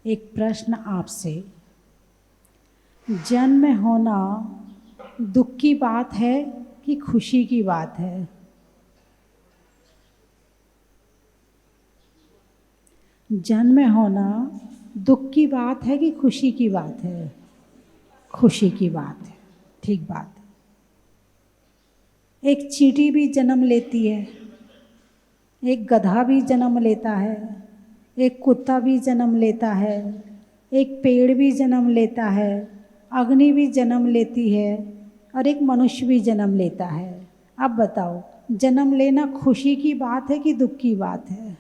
एक प्रश्न आपसे, जन्म होना दुख की बात है कि खुशी की बात है? जन्म होना दुख की बात है कि खुशी की बात है? खुशी की बात है। ठीक बात है। एक चींटी भी जन्म लेती है, एक गधा भी जन्म लेता है, एक कुत्ता भी जन्म लेता है, एक पेड़ भी जन्म लेता है, अग्नि भी जन्म लेती है और एक मनुष्य भी जन्म लेता है। अब बताओ, जन्म लेना खुशी की बात है कि दुख की बात है?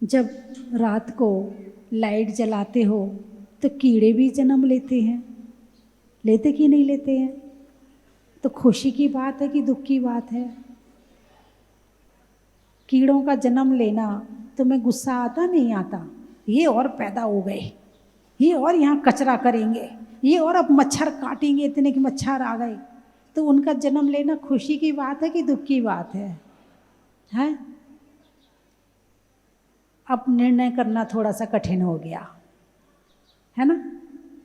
जब रात को लाइट जलाते हो तो कीड़े भी जन्म लेते हैं, लेते कि नहीं लेते हैं? तो खुशी की बात है कि दुख की बात है? कीड़ों का जन्म लेना तुम्हें गुस्सा आता नहीं आता? ये और पैदा हो गए, ये और यहाँ कचरा करेंगे, ये और अब मच्छर काटेंगे, इतने कि मच्छर आ गए। तो उनका जन्म लेना खुशी की बात है कि दुख की बात है? हैं? अब निर्णय करना थोड़ा सा कठिन हो गया है ना।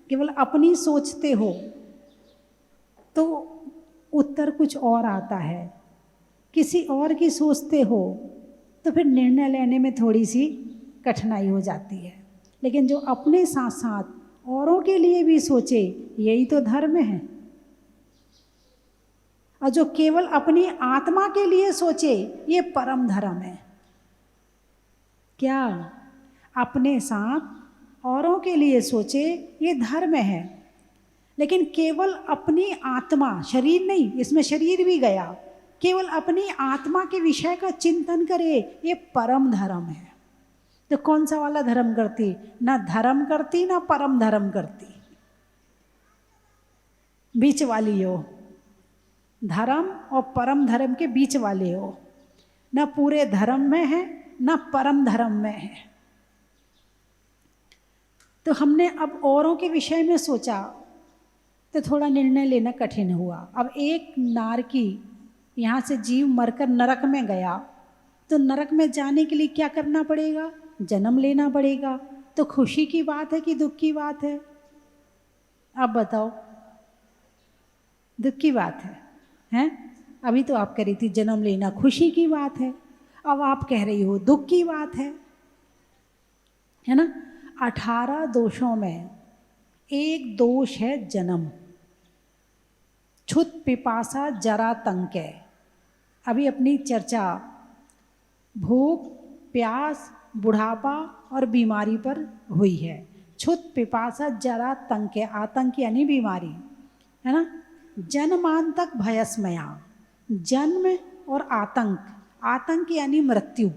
केवल अपनी सोचते हो तो उत्तर कुछ और आता है, किसी और की सोचते हो तो फिर निर्णय लेने में थोड़ी सी कठिनाई हो जाती है। लेकिन जो अपने साथ साथ औरों के लिए भी सोचे, यही तो धर्म है। और जो केवल अपनी आत्मा के लिए सोचे, ये परम धर्म है। क्या? अपने साथ औरों के लिए सोचे, ये धर्म है। लेकिन केवल अपनी आत्मा, शरीर नहीं, इसमें शरीर भी गया, केवल अपनी आत्मा के विषय का चिंतन करे, ये परम धर्म है। तो कौन सा वाला धर्म करती? ना धर्म करती ना परम धर्म करती, बीच वाली हो। धर्म और परम धर्म के बीच वाले हो। ना पूरे धर्म में है ना परम धर्म में है। तो हमने अब औरों के विषय में सोचा तो थोड़ा निर्णय लेना कठिन हुआ। अब एक नारकी यहाँ से जीव मरकर नरक में गया, तो नरक में जाने के लिए क्या करना पड़ेगा? जन्म लेना पड़ेगा। तो खुशी की बात है कि दुख की बात है? अब बताओ। दुख की बात है, हैं? अभी तो आप कह रही थी जन्म लेना खुशी की बात है, अब आप कह रही हो दुख की बात है ना। 18 दोषों में एक दोष है जन्म। क्षुत पिपासा जरा तंक है। अभी अपनी चर्चा भूख, प्यास, बुढ़ापा और बीमारी पर हुई है। क्षुत पिपासा जरा तंक है, आतंक यानी बीमारी, है ना। जन्मांतक भयस्मया, जन्म और आतंक, आतंक यानी मृत्यु,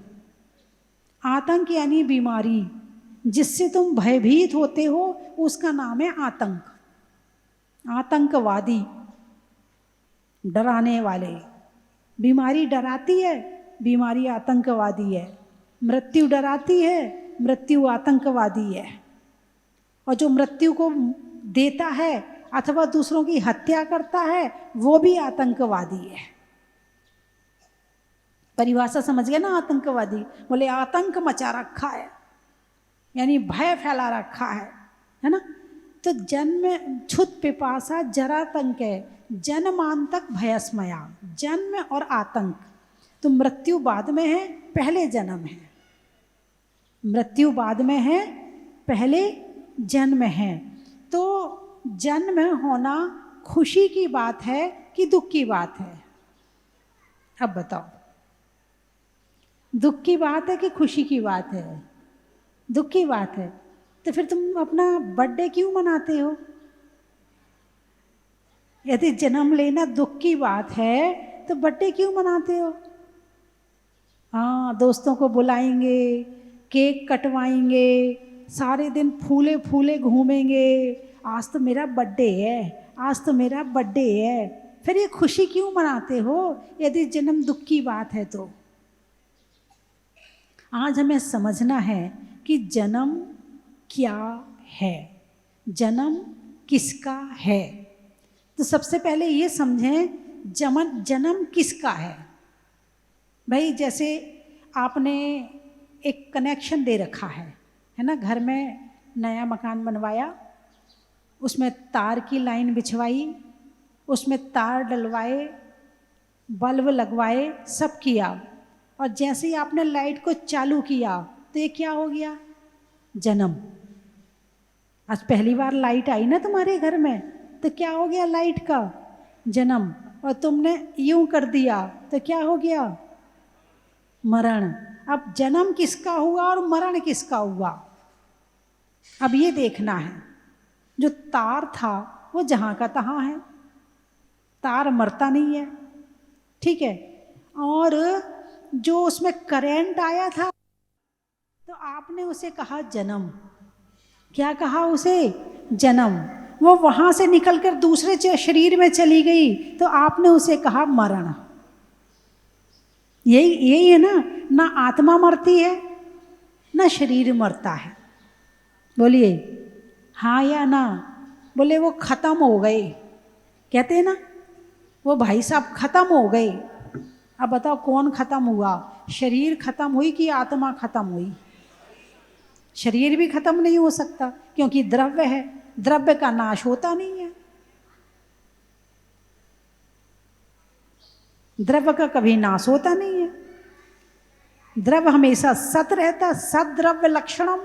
आतंक यानी बीमारी, जिससे तुम भयभीत होते हो, उसका नाम है आतंक। आतंकवादी, डराने वाले। बीमारी डराती है, बीमारी आतंकवादी है। मृत्यु डराती है, मृत्यु आतंकवादी है। और जो मृत्यु को देता है अथवा दूसरों की हत्या करता है, वो भी आतंकवादी है। परिभाषा समझ गए ना? आतंकवादी बोले आतंक मचा रखा है, यानी भय फैला रखा है ना। तो जन्म क्षुत पिपासा जरा तंक है, जन्मांतक भयस्मया, जन्म और आतंक। तो मृत्यु बाद में है, पहले जन्म है। मृत्यु बाद में है, पहले जन्म है। तो जन्म होना खुशी की बात है कि दुख की बात है? अब बताओ, दुख की बात है कि खुशी की बात है? दुख की बात है। तो फिर तुम अपना बर्थडे क्यों मनाते हो? यदि जन्म लेना दुख की बात है तो बर्थडे क्यों मनाते हो? हाँ, दोस्तों को बुलाएंगे, केक कटवाएंगे, सारे दिन फूले फूले घूमेंगे, आज तो मेरा बर्थडे है, आज तो मेरा बर्थडे है। फिर ये खुशी क्यों मनाते हो यदि जन्म दुख की बात है तो? आज हमें समझना है कि जन्म क्या है, जन्म किसका है। तो सबसे पहले ये समझें जन्म किसका है। भाई जैसे आपने एक कनेक्शन दे रखा है, है ना, घर में नया मकान बनवाया, उसमें तार की लाइन बिछवाई, उसमें तार डलवाए, बल्ब लगवाए, सब किया, और जैसे ही आपने लाइट को चालू किया तो ये क्या हो गया? जन्म। आज पहली बार लाइट आई ना तुम्हारे घर में, तो क्या हो गया? लाइट का जन्म। और तुमने यूं कर दिया तो क्या हो गया? मरण। अब जन्म किसका हुआ और मरण किसका हुआ? अब ये देखना है। जो तार था वो जहाँ का तहाँ है, तार मरता नहीं है, ठीक है। और जो उसमें करंट आया था तो आपने उसे कहा जन्म। क्या कहा उसे? जन्म। वो वहां से निकलकर दूसरे शरीर में चली गई तो आपने उसे कहा मरण। यही है ना, ना आत्मा मरती है ना शरीर मरता है। बोलिए हाँ या ना। बोले वो खत्म हो गए, कहते हैं ना, वो भाई साहब खत्म हो गए। अब बताओ कौन खत्म हुआ? शरीर खत्म हुई कि आत्मा खत्म हुई? शरीर भी खत्म नहीं हो सकता क्योंकि द्रव्य है, द्रव्य का नाश होता नहीं है। द्रव्य का कभी नाश होता नहीं है, द्रव्य हमेशा सत रहता। सत द्रव्य लक्षणम,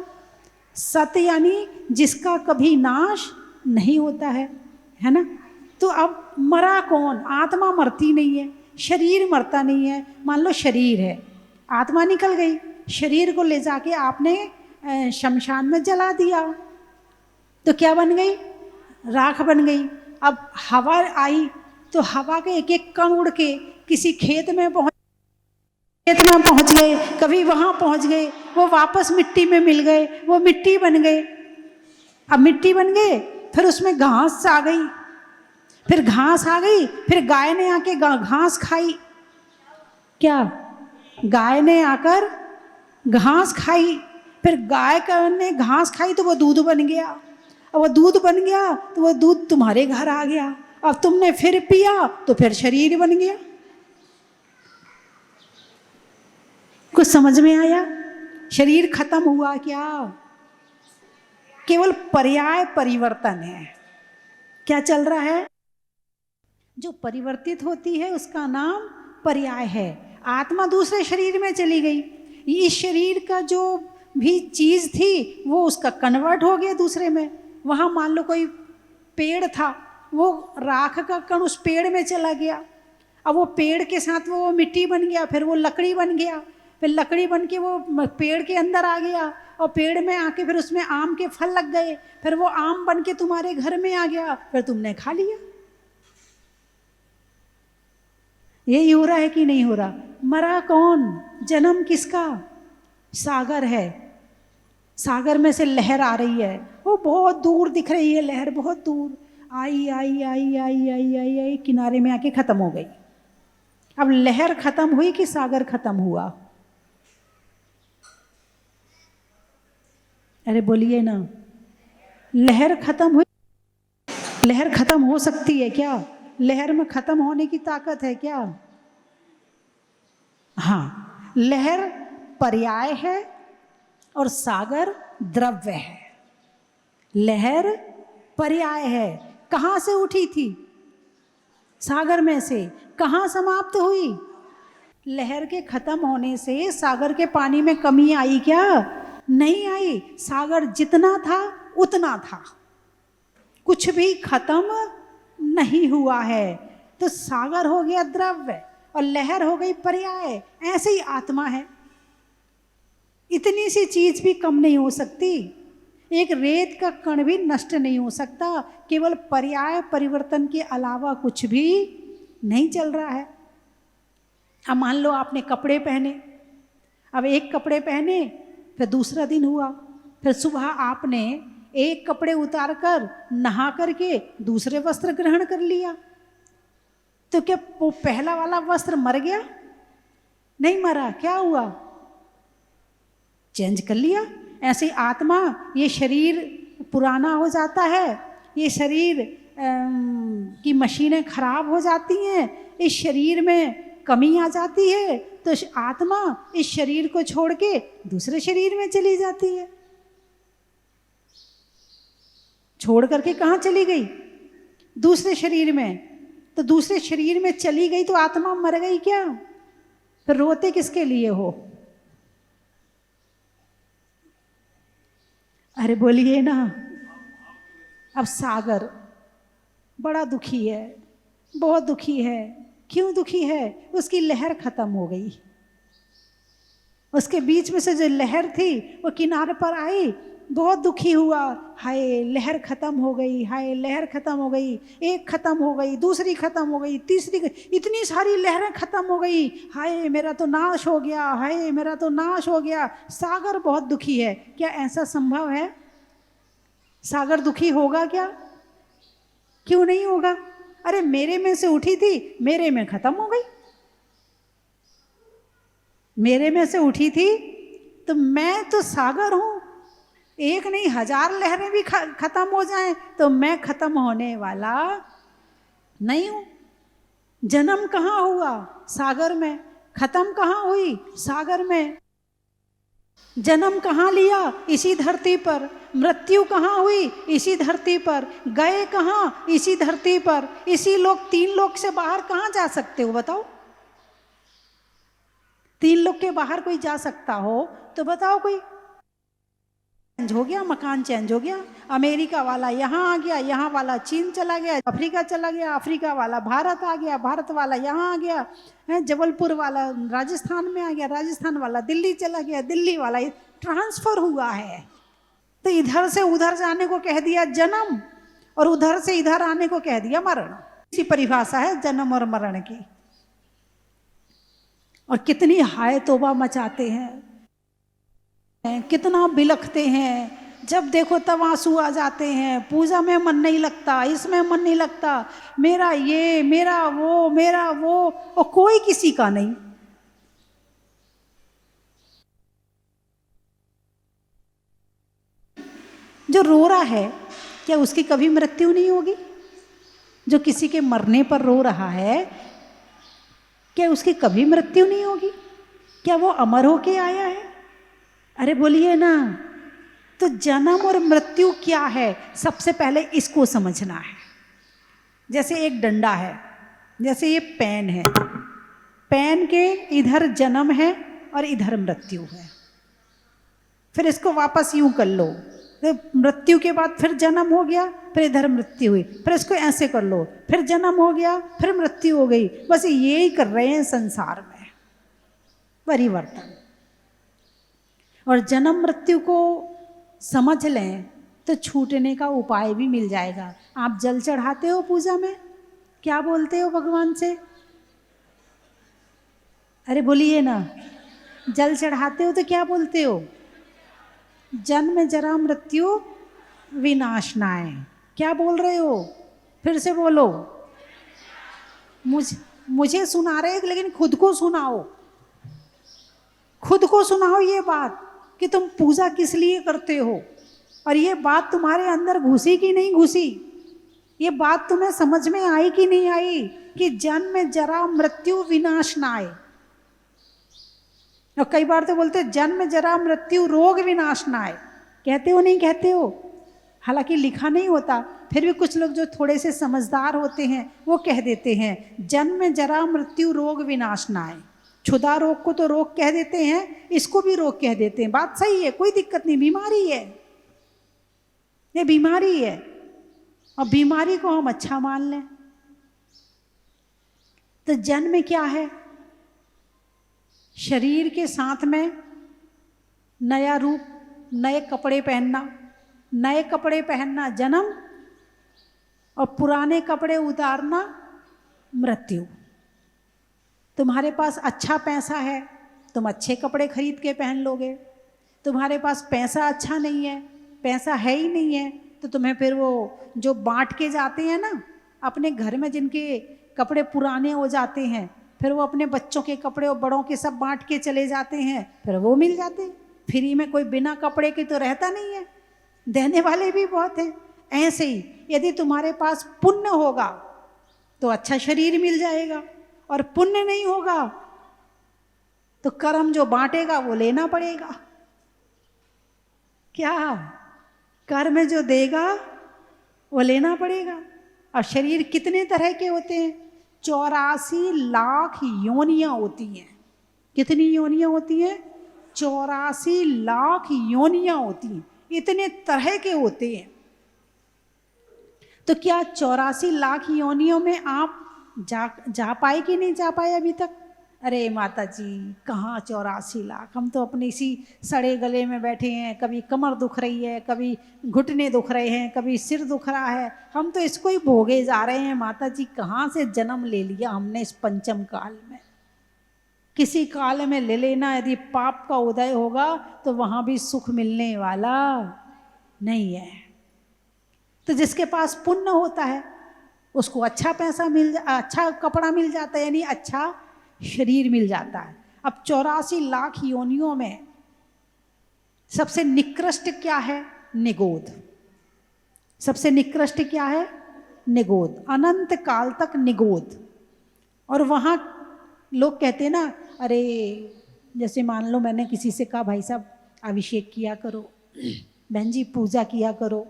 सत यानी जिसका कभी नाश नहीं होता है ना। तो अब मरा कौन? आत्मा मरती नहीं है, शरीर मरता नहीं है। मान लो शरीर है, आत्मा निकल गई, शरीर को ले जाके आपने शमशान में जला दिया तो क्या बन गई? राख बन गई। अब हवा आई तो हवा के एक एक कण उड़ के किसी खेत में पहुंच गए, कभी वहां पहुंच गए, वो वापस मिट्टी में मिल गए, वो मिट्टी बन गए। अब मिट्टी बन गए, फिर उसमें घास आ गई, फिर घास आ गई, फिर गाय ने आके घास खाई। क्या? गाय ने आकर घास खाई, फिर गाय ने घास खाई तो वो दूध बन गया। अब वो दूध बन गया तो वो दूध तुम्हारे घर आ गया। अब तुमने फिर पिया तो फिर शरीर बन गया। कुछ समझ में आया? शरीर खत्म हुआ क्या? केवल पर्याय परिवर्तन है। क्या चल रहा है? जो परिवर्तित होती है उसका नाम पर्याय है। आत्मा दूसरे शरीर में चली गई, इस शरीर का जो भी चीज थी वो उसका कन्वर्ट हो गया दूसरे में। वहां मान लो कोई पेड़ था, वो राख का कण उस पेड़ में चला गया। अब वो पेड़ के साथ वो मिट्टी बन गया, फिर वो लकड़ी बन गया, फिर लकड़ी बन के वो पेड़ के अंदर आ गया, और पेड़ में आके फिर उसमें आम के फल लग गए, फिर वो आम बन के तुम्हारे घर में आ गया, फिर तुमने खा लिया। यही हो रहा है कि नहीं हो रहा? मरा कौन? जन्म किसका? सागर है। सागर में से लहर आ रही है, वो बहुत दूर दिख रही है, लहर बहुत दूर आई आई आई आई आई आई आई किनारे में आके खत्म हो गई। अब लहर खत्म हुई कि सागर खत्म हुआ? अरे बोलिए ना। लहर खत्म हुई। लहर खत्म हो सकती है क्या? लहर में खत्म होने की ताकत है क्या? हाँ, लहर पर्याय है और सागर द्रव्य है। लहर पर्याय है, कहां से उठी थी? सागर में से। कहां समाप्त हुई? लहर के खत्म होने से सागर के पानी में कमी आई क्या? नहीं आई। सागर जितना था उतना था, कुछ भी खत्म नहीं हुआ है। तो सागर हो गया द्रव्य और लहर हो गई पर्याय। ऐसे ही आत्मा है, इतनी सी चीज भी कम नहीं हो सकती, एक रेत का कण भी नष्ट नहीं हो सकता। केवल पर्याय परिवर्तन के अलावा कुछ भी नहीं चल रहा है। अब मान लो आपने कपड़े पहने, अब एक कपड़े पहने, फिर दूसरा दिन हुआ, फिर सुबह आपने एक कपड़े उतार कर नहा करके दूसरे वस्त्र ग्रहण कर लिया, तो क्या वो पहला वाला वस्त्र मर गया? नहीं मरा। क्या हुआ? चेंज कर लिया। ऐसे आत्मा, ये शरीर पुराना हो जाता है, ये शरीर की मशीनें खराब हो जाती हैं, इस शरीर में कमी आ जाती है, तो आत्मा इस शरीर को छोड़ के दूसरे शरीर में चली जाती है। छोड़ करके कहाँ चली गई? दूसरे शरीर में। तो दूसरे शरीर में चली गई तो आत्मा मर गई क्या? फिर रोते किसके लिए हो? अरे बोलिए ना। अब सागर बड़ा दुखी है, बहुत दुखी है। क्यों दुखी है? उसकी लहर खत्म हो गई। उसके बीच में से जो लहर थी वो किनारे पर आई, बहुत दुखी हुआ। हाय लहर खत्म हो गई, हाय लहर खत्म हो गई। एक खत्म हो गई, दूसरी खत्म हो गई, तीसरी, इतनी सारी लहरें खत्म हो गई। हाय मेरा तो नाश हो गया, हाय मेरा तो नाश हो गया। सागर बहुत दुखी है। क्या ऐसा संभव है? सागर दुखी होगा क्या? क्यों नहीं होगा? अरे मेरे में से उठी थी, मेरे में खत्म हो गई। मेरे में से उठी थी तो मैं तो सागर हूं। एक नहीं 1000 लहरें भी खत्म हो जाएं तो मैं खत्म होने वाला नहीं हूं। जन्म कहाँ हुआ? सागर में। खत्म कहाँ हुई? सागर में। जन्म कहाँ लिया? इसी धरती पर। मृत्यु कहाँ हुई? इसी धरती पर। गए कहाँ? इसी धरती पर। इसी लोक, 3 लोक से बाहर कहाँ जा सकते हो बताओ? 3 लोक के बाहर कोई जा सकता हो तो बताओ कोई? चेंज हो गया, मकान चेंज हो गया। अमेरिका वाला यहाँ आ गया, यहाँ वाला चीन चला गया, अफ्रीका चला गया, अफ्रीका वाला भारत आ गया, भारत वाला यहाँ आ गया है, जबलपुर वाला राजस्थान में आ गया, राजस्थान वाला दिल्ली चला गया, दिल्ली वाला ट्रांसफर हुआ है। तो इधर से उधर जाने को कह दिया जन्म, और उधर से इधर आने को कह दिया मरण। इसी परिभाषा है जन्म और मरण की। और कितनी हाय तौबा मचाते हैं, कितना बिलखते हैं। जब देखो तब आंसू आ जाते हैं। पूजा में मन नहीं लगता, इसमें मन नहीं लगता, मेरा ये, मेरा वो, मेरा वो, और कोई किसी का नहीं। जो रो रहा है क्या उसकी कभी मृत्यु नहीं होगी? जो किसी के मरने पर रो रहा है क्या उसकी कभी मृत्यु नहीं होगी? क्या वो अमर होके आया है? अरे बोलिए ना। तो जन्म और मृत्यु क्या है, सबसे पहले इसको समझना है। जैसे एक डंडा है, जैसे ये पेन है, पेन के इधर जन्म है और इधर मृत्यु है। फिर इसको वापस यूं कर लो, तो मृत्यु के बाद फिर जन्म हो गया, फिर इधर मृत्यु हुई, फिर इसको ऐसे कर लो, फिर जन्म हो गया, फिर मृत्यु हो गई। बस यही कर रहे हैं संसार में, परिवर्तन। और जन्म मृत्यु को समझ लें तो छूटने का उपाय भी मिल जाएगा। आप जल चढ़ाते हो पूजा में, क्या बोलते हो भगवान से? अरे बोलिए ना। जल चढ़ाते हो तो क्या बोलते हो? जन्म जरा मृत्यु विनाशनाय। क्या बोल रहे हो? फिर से बोलो। मुझे सुना रहे लेकिन खुद को सुनाओ। खुद को सुनाओ ये बात कि तुम पूजा किस लिए करते हो, और ये बात तुम्हारे अंदर घुसी कि नहीं घुसी? ये बात तुम्हें समझ में आई कि नहीं आई कि जन्म जरा मृत्यु विनाशनाय। और कई बार तो बोलते जन्म जरा मृत्यु रोग विनाशनाय। कहते हो नहीं कहते हो? हालांकि लिखा नहीं होता, फिर भी कुछ लोग जो थोड़े से समझदार होते हैं वो कह देते हैं जन्म जरा मृत्यु रोग विनाशनाय। क्षुधा रोग को तो रोग कह देते हैं, इसको भी रोग कह देते हैं। बात सही है, कोई दिक्कत नहीं, बीमारी है, ये बीमारी है। और बीमारी को हम अच्छा मान लें। तो जन्म क्या है? शरीर के साथ में नया रूप, नए कपड़े पहनना। नए कपड़े पहनना जन्म, और पुराने कपड़े उतारना मृत्यु। तुम्हारे पास अच्छा पैसा है, तुम अच्छे कपड़े खरीद के पहन लोगे। तुम्हारे पास पैसा अच्छा नहीं है, पैसा है ही नहीं है, तो तुम्हें फिर वो जो बांट के जाते हैं ना, अपने घर में जिनके कपड़े पुराने हो जाते हैं, फिर वो अपने बच्चों के कपड़े और बड़ों के सब बांट के चले जाते हैं, फिर वो मिल जाते हैं फ्री में। कोई बिना कपड़े के तो रहता नहीं है, देने वाले भी बहुत हैं। ऐसे ही यदि तुम्हारे पास पुण्य होगा तो अच्छा शरीर मिल जाएगा, और पुण्य नहीं होगा तो कर्म जो बांटेगा वो लेना पड़ेगा। क्या कर्म जो देगा वो लेना पड़ेगा। और शरीर कितने तरह के होते हैं? 84 लाख योनियां होती हैं। कितनी योनियां होती हैं? 84 लाख योनियां होती हैं। इतने तरह के होते हैं। तो क्या 84 लाख योनियों में आप जा पाए कि नहीं जा पाए अभी तक? अरे माता जी कहाँ 84 लाख, हम तो अपने इसी सड़े गले में बैठे हैं। कभी कमर दुख रही है, कभी घुटने दुख रहे हैं, कभी सिर दुख रहा है, हम तो इसको ही भोगे जा रहे हैं। माता जी कहाँ से जन्म ले लिया हमने इस पंचम काल में? किसी काल में ले लेना, यदि पाप का उदय होगा तो वहाँ भी सुख मिलने वाला नहीं है। तो जिसके पास पुण्य होता है उसको अच्छा पैसा अच्छा कपड़ा मिल जाता है, यानी अच्छा शरीर मिल जाता है। अब 84 लाख योनियों में सबसे निकृष्ट क्या है? निगोद। सबसे निकृष्ट क्या है? निगोद। अनंत काल तक निगोद। और वहाँ लोग कहते हैं ना, अरे जैसे मान लो मैंने किसी से कहा भाई साहब अभिषेक किया करो, बहन जी पूजा किया करो,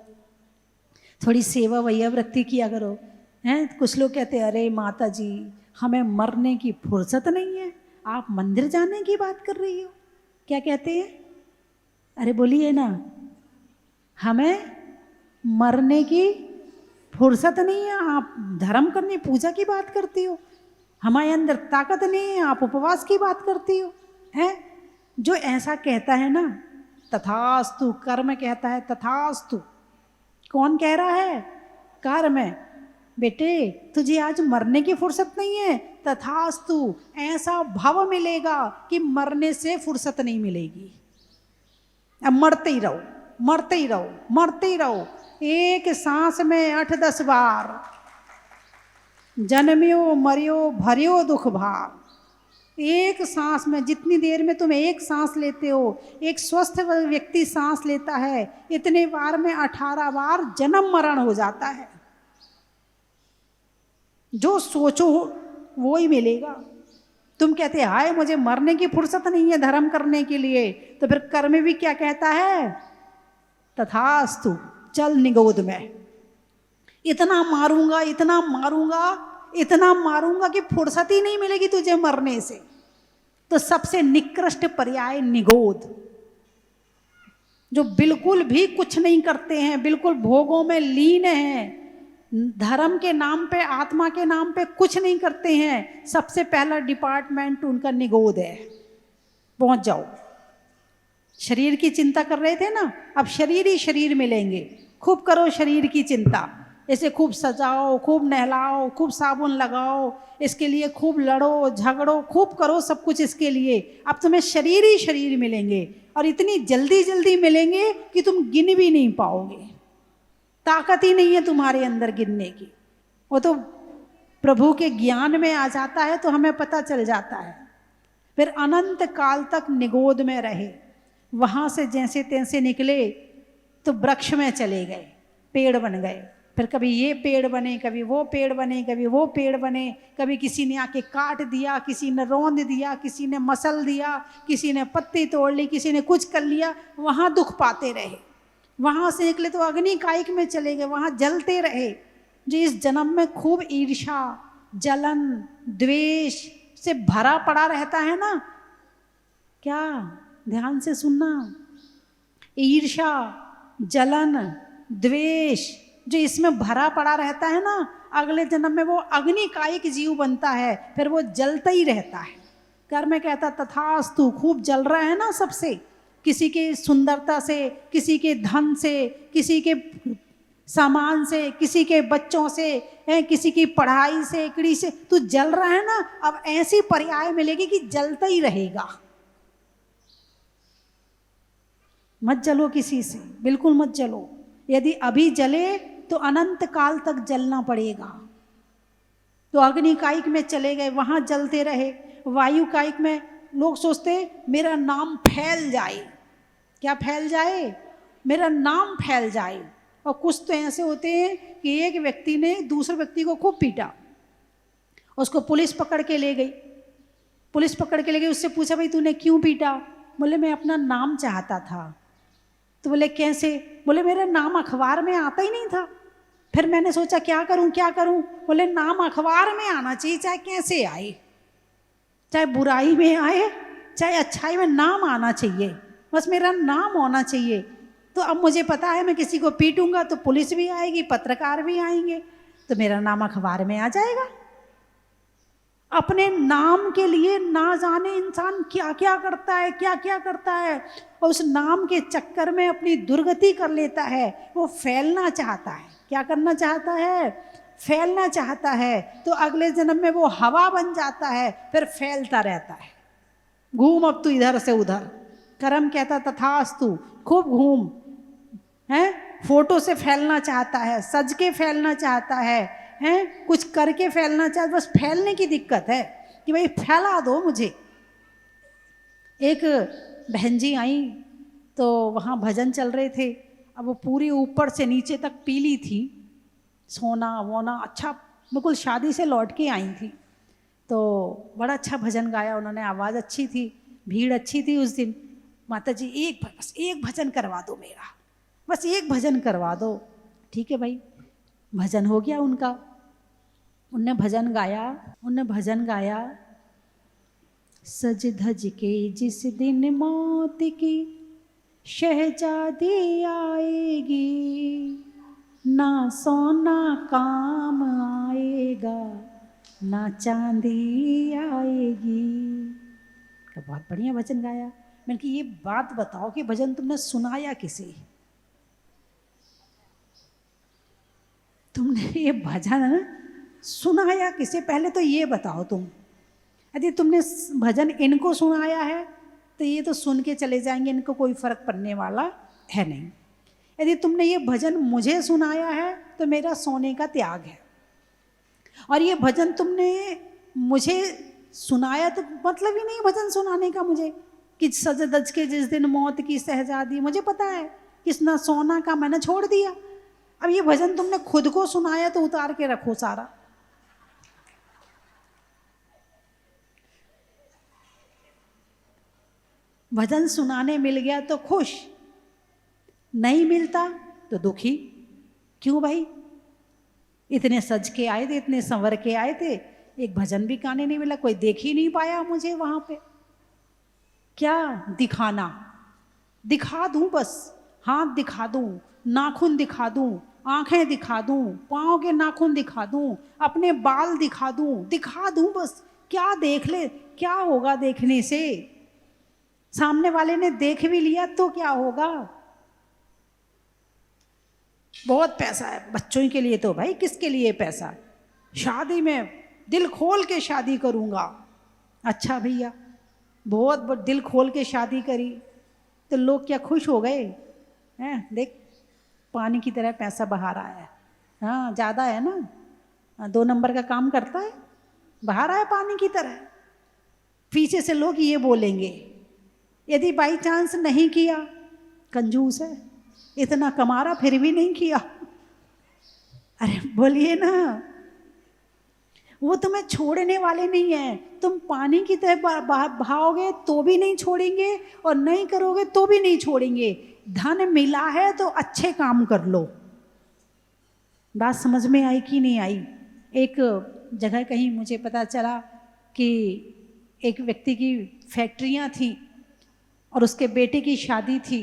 थोड़ी सेवा वैयावृत्ति किया करो, हैं? कुछ लोग कहते हैं अरे माता जी हमें मरने की फुर्सत नहीं है, आप मंदिर जाने की बात कर रही हो। क्या कहते हैं? अरे बोलिए ना, हमें मरने की फुर्सत नहीं है, आप धर्म करने पूजा की बात करती हो, हमारे अंदर ताकत नहीं है, आप उपवास की बात करती हो, हैं? जो ऐसा कहता है ना, तथास्तु, कर्म कहता है तथास्तु। कौन कह रहा है? कर्म। बेटे तुझे आज मरने की फुर्सत नहीं है, तथास्तु, ऐसा भाव मिलेगा कि मरने से फुर्सत नहीं मिलेगी। अब मरते ही रहो, मरते ही रहो, मरते ही रहो। एक सांस में 8-10 बार जन्म्यो मरियो भरियो दुख भार। एक सांस में, जितनी देर में तुम एक सांस लेते हो, एक स्वस्थ व्यक्ति सांस लेता है, इतने बार में 18 बार जन्म मरण हो जाता है। जो सोचो वो ही मिलेगा। तुम कहते हाय मुझे मरने की फुर्सत नहीं है धर्म करने के लिए, तो फिर कर्म भी क्या कहता है? तथास्तु, चल निगोद में। इतना मारूंगा, इतना मारूंगा, इतना मारूंगा कि फुर्सत ही नहीं मिलेगी तुझे मरने से। तो सबसे निकृष्ट पर्याय निगोद, जो बिल्कुल भी कुछ नहीं करते हैं, बिल्कुल भोगों में लीन हैं, धर्म के नाम पे, आत्मा के नाम पे कुछ नहीं करते हैं। सबसे पहला डिपार्टमेंट उनका निगोद है। पहुंच जाओ। शरीर की चिंता कर रहे थे ना, अब शरीर ही शरीर मिलेंगे। खूब करो शरीर की चिंता, इसे खूब सजाओ, खूब नहलाओ, खूब साबुन लगाओ, इसके लिए खूब लड़ो झगड़ो, खूब करो सब कुछ इसके लिए। अब तुम्हें शरीर ही शरीर मिलेंगे, और इतनी जल्दी जल्दी मिलेंगे कि तुम गिन भी नहीं पाओगे। ताकत ही नहीं है तुम्हारे अंदर गिनने की। वो तो प्रभु के ज्ञान में आ जाता है तो हमें पता चल जाता है। फिर अनंत काल तक निगोद में रहे। वहाँ से जैसे तैसे निकले तो वृक्ष में चले गए, पेड़ बन गए। फिर कभी ये पेड़ बने, कभी वो पेड़ बने, कभी वो पेड़ बने। कभी किसी ने आके काट दिया, किसी ने रौंद दिया, किसी ने मसल दिया, किसी ने पत्ती तोड़ ली, किसी ने कुछ कर लिया। वहाँ दुख पाते रहे। वहाँ से निकले तो अग्नि कायिक में चले गए, वहाँ जलते रहे। जो इस जन्म में खूब ईर्ष्या, जलन, द्वेष से भरा पड़ा रहता है ना, क्या ध्यान से सुनना, ईर्ष्या, जलन, द्वेष जो इसमें भरा पड़ा रहता है ना, अगले जन्म में वो अग्नि कायिक जीव बनता है। फिर वो जलता ही रहता है। कर्म कहता तथास्तु, खूब जल रहा है ना सबसे, किसी के सुंदरता से, किसी के धन से, किसी के सामान से, किसी के बच्चों से, किसी की पढ़ाई से, इकड़ी से तू जल रहा है ना। अब ऐसी पर्याय मिलेगी कि जलता ही रहेगा। मत जलो किसी से, बिल्कुल मत जलो। यदि अभी जले तो अनंत काल तक जलना पड़ेगा। तो अग्नि कायिक में चले गए, वहां जलते रहे। वायु कायिक में लोग सोचते मेरा नाम फैल जाए। क्या फैल जाए? मेरा नाम फैल जाए। और कुछ तो ऐसे होते हैं कि एक व्यक्ति ने दूसरे व्यक्ति को खूब पीटा, उसको पुलिस पकड़ के ले गई। पुलिस पकड़ के ले गई, उससे पूछा भाई तूने क्यों पीटा? बोले मैं अपना नाम चाहता था। तो बोले कैसे? बोले मेरा नाम अखबार में आता ही नहीं था, फिर मैंने सोचा क्या करूं क्या करूं। बोले नाम अखबार में आना चाहिए, चाहे कैसे आए, चाहे बुराई में आए चाहे अच्छाई में, नाम आना चाहिए, बस मेरा नाम होना चाहिए। तो अब मुझे पता है मैं किसी को पीटूंगा तो पुलिस भी आएगी, पत्रकार भी आएंगे, तो मेरा नाम अखबार में आ जाएगा। अपने नाम के लिए ना जाने इंसान क्या क्या करता है, क्या क्या करता है, और उस नाम के चक्कर में अपनी दुर्गति कर लेता है। वो फैलना चाहता है, क्या करना चाहता है, फैलना चाहता है, तो अगले जन्म में वो हवा बन जाता है, फिर फैलता रहता है। घूम अब तू इधर से उधर, कर्म कहता तथास्तु, खूब घूम, है फोटो से फैलना चाहता है, सज के फैलना चाहता है कुछ करके फैलना चाहता, बस फैलने की दिक्कत है कि भाई फैला दो मुझे। एक बहन जी आई तो वहाँ भजन चल रहे थे, अब वो पूरी ऊपर से नीचे तक पीली थी, सोना वोना अच्छा, बिल्कुल शादी से लौट के आई थी। तो बड़ा अच्छा भजन गाया उन्होंने, आवाज़ अच्छी थी, भीड़ अच्छी थी उस दिन। माता जी बस एक भजन करवा दो मेरा, बस एक भजन करवा दो। ठीक है भाई, भजन हो गया उनका, उनने भजन गाया, सज धज के जिस दिन मौत की शहजादी आएगी, ना सोना काम आएगा ना चांदी आएगी। तो बहुत बढ़िया भजन गाया। मैंने कि ये बात बताओ कि भजन तुमने सुनाया किसे, तुमने ये भजन सुनाया किसे, पहले तो ये बताओ तुम। यदि तुमने भजन इनको सुनाया है तो ये तो सुन के चले जाएंगे, इनको कोई फर्क पड़ने वाला है नहीं। यदि तुमने ये भजन मुझे सुनाया है तो मेरा सोने का त्याग है, और ये भजन तुमने मुझे सुनाया तो मतलब ही नहीं भजन सुनाने का मुझे, कि सज धज के जिस दिन मौत की शहजादी, मुझे पता है कि ना सोना का मैंने छोड़ दिया। अब ये भजन तुमने खुद को सुनाया तो उतार के रखो सारा। भजन सुनाने मिल गया तो खुश, नहीं मिलता तो दुखी। क्यों भाई, इतने सज के आए थे, इतने संवर के आए थे, एक भजन भी गाने नहीं मिला, कोई देख ही नहीं पाया मुझे वहां पे। क्या दिखाना, दिखा दूं बस, हाथ दिखा दूं, नाखून दिखा दूं, आंखें दिखा दूं, पाँव के नाखून दिखा दूं, अपने बाल दिखा दूं बस, क्या देख ले, क्या होगा देखने से, सामने वाले ने देख भी लिया तो क्या होगा। बहुत पैसा है बच्चों के लिए, तो भाई किसके लिए पैसा, शादी में दिल खोल के शादी करूंगा। अच्छा भैया, बहुत दिल खोल के शादी करी तो लोग क्या खुश हो गए हैं, देख पानी की तरह पैसा बहा रहा है, हाँ ज़्यादा है ना, 2 नंबर का काम करता है, बहा रहा है पानी की तरह। पीछे से लोग ये बोलेंगे, यदि बाई चांस नहीं किया, कंजूस है, इतना कमा रहा फिर भी नहीं किया। अरे बोलिए ना, वो तुम्हें छोड़ने वाले नहीं है, तुम पानी की तरह बहाओगे तो भी नहीं छोड़ेंगे, और नहीं करोगे तो भी नहीं छोड़ेंगे। धन मिला है तो अच्छे काम कर लो। बात समझ में आई कि नहीं आई। एक जगह कहीं मुझे पता चला कि एक व्यक्ति की फैक्ट्रियां थी और उसके बेटे की शादी थी,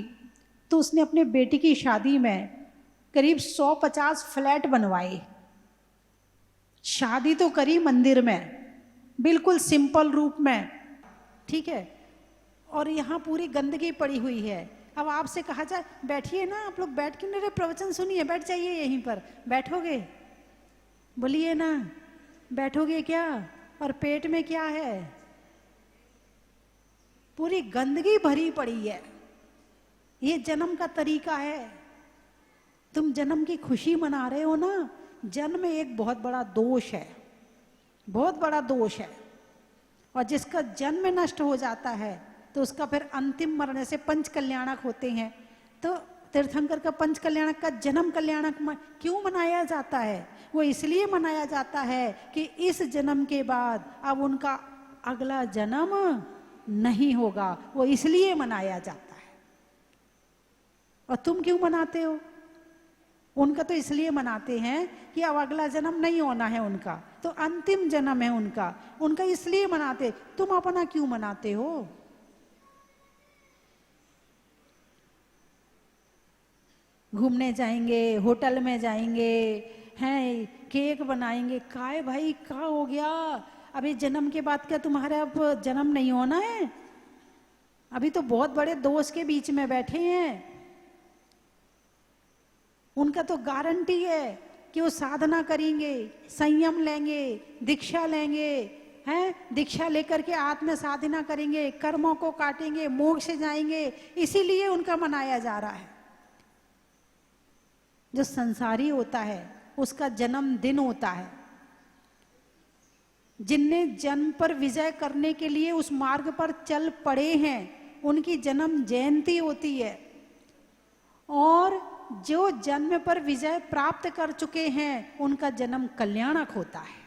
तो उसने अपने बेटे की शादी में करीब 150 फ्लैट बनवाए। शादी तो करी मंदिर में, बिल्कुल सिंपल रूप में, ठीक है, और यहाँ पूरी गंदगी पड़ी हुई है। अब आपसे कहा जाए बैठिए ना, आप लोग बैठ के मेरे प्रवचन सुनिए, बैठ जाइए यहीं पर, बैठोगे, बोलिए ना, बैठोगे क्या, और पेट में क्या है, पूरी गंदगी भरी पड़ी है। ये जन्म का तरीका है, तुम जन्म की खुशी मना रहे हो ना, जन्म में एक बहुत बड़ा दोष है, बहुत बड़ा दोष है। और जिसका जन्म नष्ट हो जाता है तो उसका फिर अंतिम मरने से पंच कल्याणक होते हैं। तो तीर्थंकर का पंच कल्याणक का जन्म कल्याणक क्यों मनाया जाता है, वो इसलिए मनाया जाता है कि इस जन्म के बाद अब उनका अगला जन्म नहीं होगा, वो इसलिए मनाया जाता है। और तुम क्यों मनाते हो, उनका तो इसलिए मनाते हैं कि अब अगला जन्म नहीं होना है उनका, तो अंतिम जन्म है उनका, उनका इसलिए मनाते। तुम अपना क्यों मनाते हो? घूमने जाएंगे, होटल में जाएंगे, हैं केक बनाएंगे, काय भाई क्या हो गया? अभी जन्म के बाद क्या तुम्हारा अब जन्म नहीं होना है? अभी तो बहुत बड़े दोस्त के बीच में बैठे हैं। उनका तो गारंटी है कि वो साधना करेंगे, संयम लेंगे, दीक्षा लेंगे, हैं दीक्षा लेकर के आत्म साधना करेंगे, कर्मों को काटेंगे, मोक्ष जाएंगे, इसीलिए उनका मनाया जा रहा है। जो संसारी होता है उसका जन्मदिन होता है। जिनने जन्म पर विजय करने के लिए उस मार्ग पर चल पड़े हैं उनकी जन्म जयंती होती है। और जो जन्म पर विजय प्राप्त कर चुके हैं उनका जन्म कल्याणक होता है।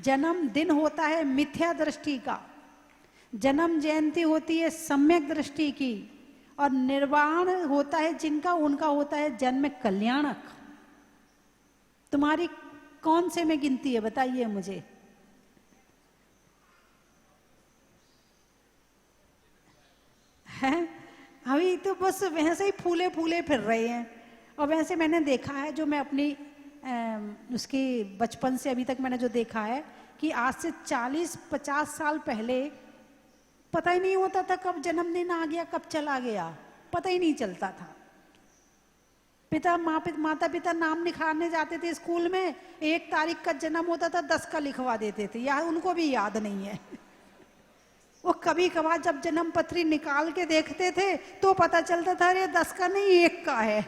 जन्म दिन होता है मिथ्या दृष्टि का, जन्म जयंती होती है सम्यक दृष्टि की, और निर्वाण होता है जिनका, उनका होता है जन्म कल्याणक। तुम्हारी कौन से में गिनती है बताइए मुझे? है अभी तो बस वैसे ही फूले फूले फिर रहे हैं। और वैसे मैंने देखा है, जो मैं अपनी उसकी बचपन से अभी तक मैंने जो देखा है कि आज से 40-50 साल पहले पता ही नहीं होता था कब जन्मदिन आ गया, कब चला गया, पता ही नहीं चलता था। माता पिता नाम लिखाने जाते थे स्कूल में, 1 तारीख का जन्म होता था 10 का लिखवा देते थे, या उनको भी याद नहीं है। वो कभी कभार जब जन्म पत्री निकाल के देखते थे तो पता चलता था अरे 10 का नहीं 1 का है।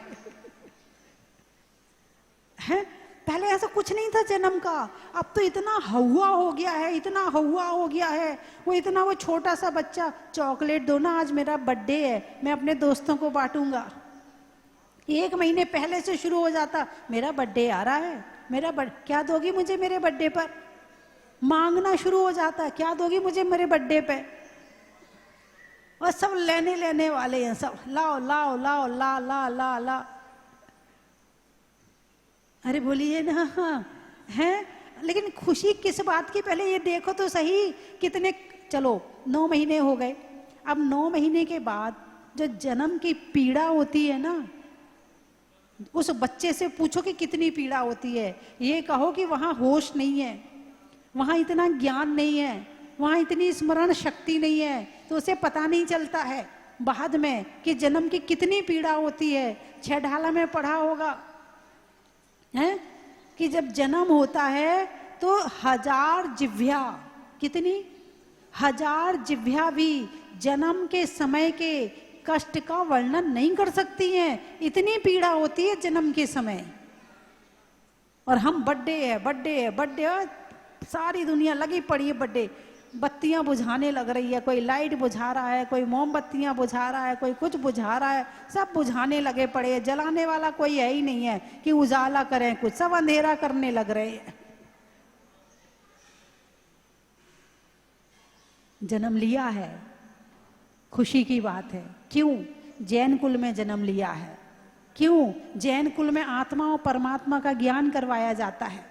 हैं पहले ऐसा कुछ नहीं था जन्म का। अब तो इतना हवा हो गया है, इतना हवा हो गया है। वो छोटा सा बच्चा, चॉकलेट दो ना, आज मेरा बर्थडे है, मैं अपने दोस्तों को बांटूंगा। 1 महीने पहले से शुरू हो जाता, मेरा बर्थडे आ रहा है, क्या दोगी मुझे मेरे बर्थडे पर? मांगना शुरू हो जाता, क्या दोगी मुझे मेरे बर्थडे पे? और सब लेने वाले हैं, सब लाओ लाओ लाओ ला ला ला ला। अरे बोलिए ना, हैं लेकिन खुशी किस बात की? पहले ये देखो तो सही, कितने, चलो 9 महीने हो गए, अब 9 महीने के बाद जो जन्म की पीड़ा होती है ना, उस बच्चे से पूछो कि कितनी पीड़ा होती है। ये कहो कि वहां होश नहीं है, वहां इतना ज्ञान नहीं है, वहां इतनी स्मरण शक्ति नहीं है, तो उसे पता नहीं चलता है बाद में कि जन्म की कितनी पीड़ा होती है। 6 ढाला में पढ़ा होगा है कि जब जन्म होता है तो 1000 जिह्वा, कितनी 1000 जिह्वा भी जन्म के समय के कष्ट का वर्णन नहीं कर सकती हैं, इतनी पीड़ा होती है जन्म के समय। और हम बर्थडे है बर्थडे है बर्थडे है, सारी दुनिया लगी पड़ी है बर्थडे, बत्तियां बुझाने लग रही है, कोई लाइट बुझा रहा है, कोई मोमबत्तियां बुझा रहा है, कोई कुछ बुझा रहा है, सब बुझाने लगे पड़े हैं। जलाने वाला कोई है ही नहीं है कि उजाला करें, कुछ सब अंधेरा करने लग रहे हैं। जन्म लिया है, खुशी की बात है। क्यों? जैन कुल में जन्म लिया है। क्यों? जैन कुल में आत्मा और परमात्मा का ज्ञान करवाया जाता है,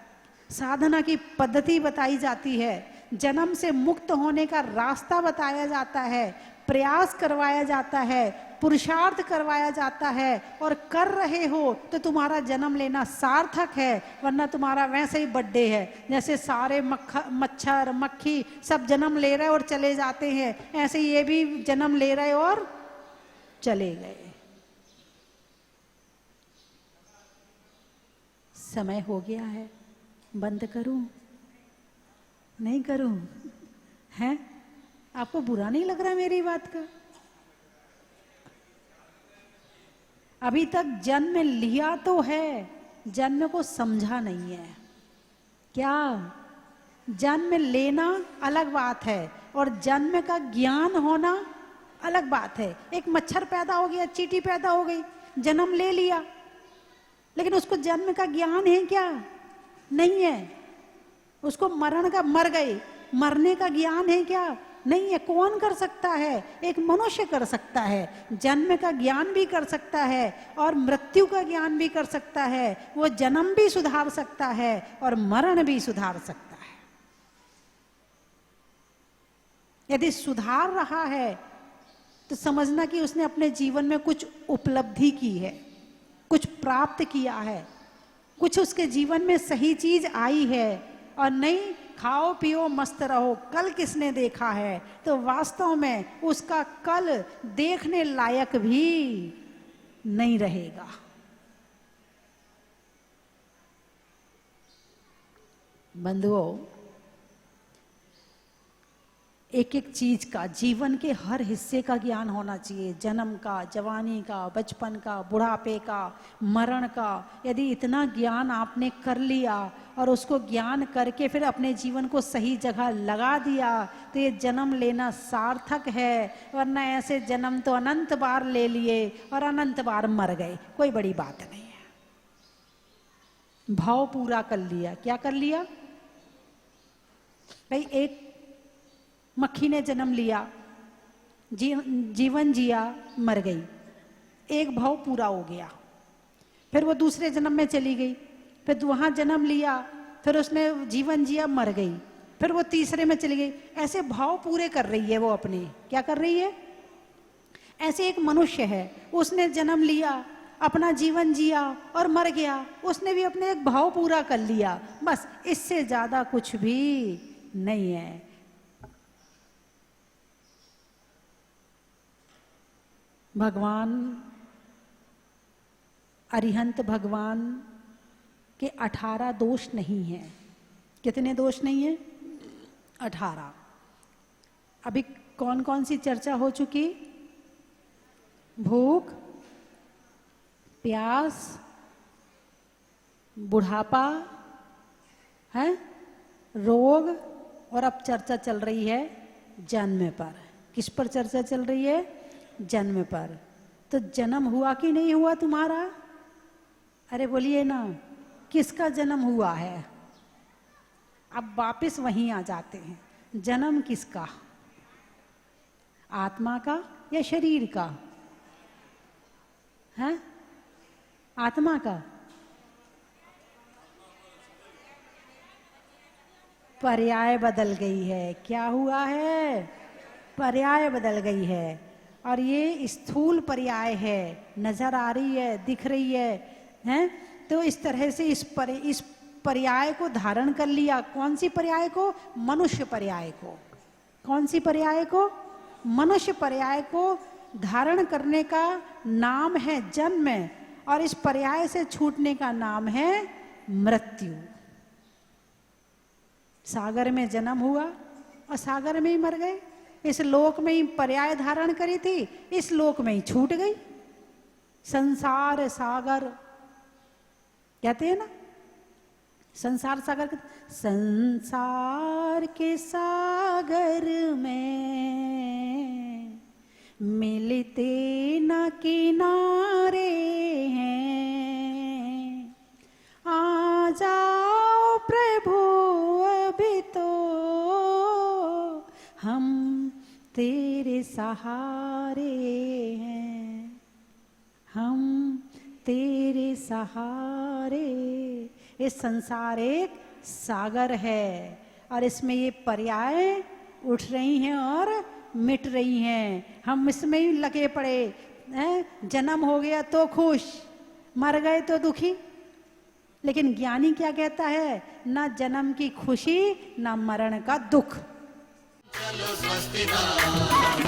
साधना की पद्धति बताई जाती है, जन्म से मुक्त होने का रास्ता बताया जाता है, प्रयास करवाया जाता है, पुरुषार्थ करवाया जाता है। और कर रहे हो तो तुम्हारा जन्म लेना सार्थक है, वरना तुम्हारा वैसे ही बर्थडे है। जैसे सारे मच्छर मक्खी सब जन्म ले रहे और चले जाते हैं, ऐसे ये भी जन्म ले रहे और चले गए। समय हो गया है, बंद करूं? नहीं करूं? हैं? आपको बुरा नहीं लग रहा मेरी बात का? अभी तक जन्म लिया तो है, जन्म को समझा नहीं है। क्या? जन्म लेना अलग बात है और जन्म का ज्ञान होना अलग बात है। एक मच्छर पैदा हो गया, चींटी पैदा हो गई, जन्म ले लिया, लेकिन उसको जन्म का ज्ञान है क्या? नहीं है। उसको मरण का, मर गए, मरने का ज्ञान है क्या? नहीं है। कौन कर सकता है? एक मनुष्य कर सकता है। जन्म का ज्ञान भी कर सकता है और मृत्यु का ज्ञान भी कर सकता है। वो जन्म भी सुधार सकता है और मरण भी सुधार सकता है। यदि सुधार रहा है तो समझना कि उसने अपने जीवन में कुछ उपलब्धि की है, कुछ प्राप्त किया है, कुछ उसके जीवन में सही चीज आई है। और नहीं खाओ पियो मस्त रहो, कल किसने देखा है? तो वास्तव में उसका कल देखने लायक भी नहीं रहेगा। बंधुओं, एक एक चीज का, जीवन के हर हिस्से का ज्ञान होना चाहिए। जन्म का, जवानी का, बचपन का, बुढ़ापे का, मरण का। यदि इतना ज्ञान आपने कर लिया और उसको ज्ञान करके फिर अपने जीवन को सही जगह लगा दिया तो ये जन्म लेना सार्थक है। वरना ऐसे जन्म तो अनंत बार ले लिए और अनंत बार मर गए, कोई बड़ी बात नहीं है। भाव पूरा कर लिया। क्या कर लिया भाई? एक मक्खी ने जन्म लिया, जीवन जिया, मर गई, एक भाव पूरा हो गया। फिर वो दूसरे जन्म में चली गई, फिर वहां जन्म लिया, फिर उसने जीवन जिया, मर गई, फिर वो तीसरे में चली गई। ऐसे भाव पूरे कर रही है वो अपने। क्या कर रही है? ऐसे एक मनुष्य है, उसने जन्म लिया, अपना जीवन जिया और मर गया, उसने भी अपने एक भाव पूरा कर लिया। बस, इससे ज्यादा कुछ भी नहीं है। भगवान, अरिहंत भगवान के 18 दोष नहीं हैं। कितने दोष नहीं है? 18। अभी कौन कौन सी चर्चा हो चुकी? भूख, प्यास, बुढ़ापा है, रोग, और अब चर्चा चल रही है जन्म पर। किस पर चर्चा चल रही है? जन्म पर। तो जन्म हुआ कि नहीं हुआ तुम्हारा? अरे बोलिए ना, किसका जन्म हुआ है? अब वापस वहीं आ जाते हैं। जन्म किसका? आत्मा का या शरीर का? है आत्मा का। पर्याय बदल गई है। क्या हुआ है? पर्याय बदल गई है। और ये स्थूल पर्याय है, नजर आ रही है, दिख रही है, हैं? तो इस तरह से इस पर्याय को धारण कर लिया। कौन सी पर्याय को? मनुष्य पर्याय को। कौन सी पर्याय को? मनुष्य पर्याय को धारण करने का नाम है जन्म, और इस पर्याय से छूटने का नाम है मृत्यु। सागर में जन्म हुआ और सागर में ही मर गए। इस लोक में ही पर्याय धारण करी थी, इस लोक में ही छूट गई। संसार सागर कहते हैं ना, संसार सागर। संसार के सागर में मिलते न किनारे हैं, आ जाओ प्रभु अभी तो हम तेरे सहारे हैं, हम तेरे सहारे। ये संसार एक सागर है और इसमें ये पर्याय उठ रही हैं और मिट रही हैं। हम इसमें ही लगे पड़े हैं। जन्म हो गया तो खुश, मर गए तो दुखी। लेकिन ज्ञानी क्या कहता है? ना जन्म की खुशी, ना मरण का दुख। चलो स्वस्ति धाम,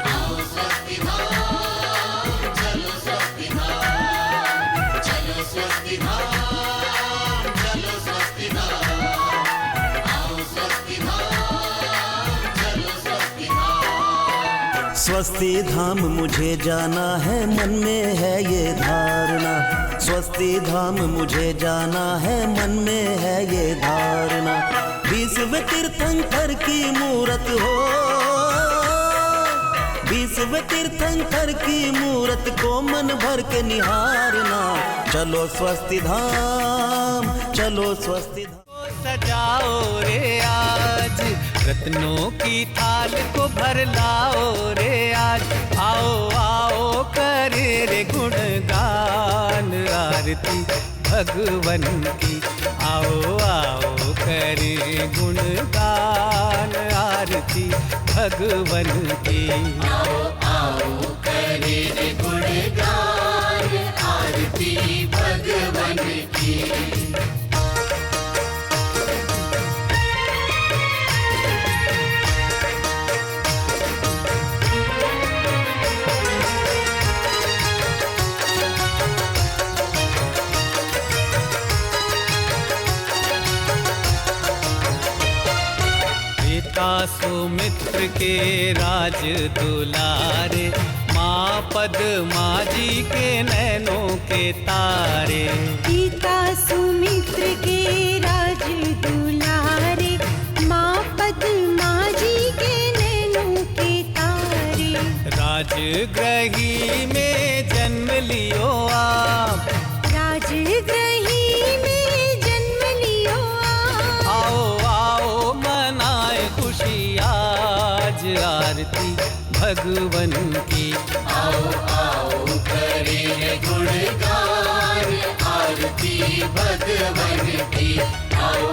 आओ स्वस्ति धाम, चलो स्वस्ति धाम, चलो स्वस्ति धाम, चलो स्वस्ति धाम, आओ स्वस्ति धाम, चलो स्वस्ति धाम। स्वस्ति धाम मुझे जाना है, मन में है ये धारणा। स्वस्ति धाम मुझे जाना है, मन में है ये धारणा। विश्व तीर्थंकर की मूरत हो, विश्व तीर्थंकर की मूरत को मन भर के निहारना। चलो स्वस्ति धाम, चलो स्वस्ति धाम। सजाओ रे आज रत्नों की थाल को भर लाओ रे आज, आओ आओ करे रे गुणगान आरती भगवन की, आओ आओ करे गुणगान आरती भगवन की। आओ आओ करे रे गुणगान आरती भगवन की। पिता सुमित्र के राज दुलारे, माँ पद्मा जी के नैनों के तारे। पिता सुमित्र के राज दुलारे, माँ पद्मा जी के नैनों के तारे। राजगृही में जन्म लियो आप, राजगृही में जन्म लियो आप। आओ आओ मनाए खुशी आज आरती भगवन की। आओ आओ करे रे गुणगान आरती भगवन की। आओ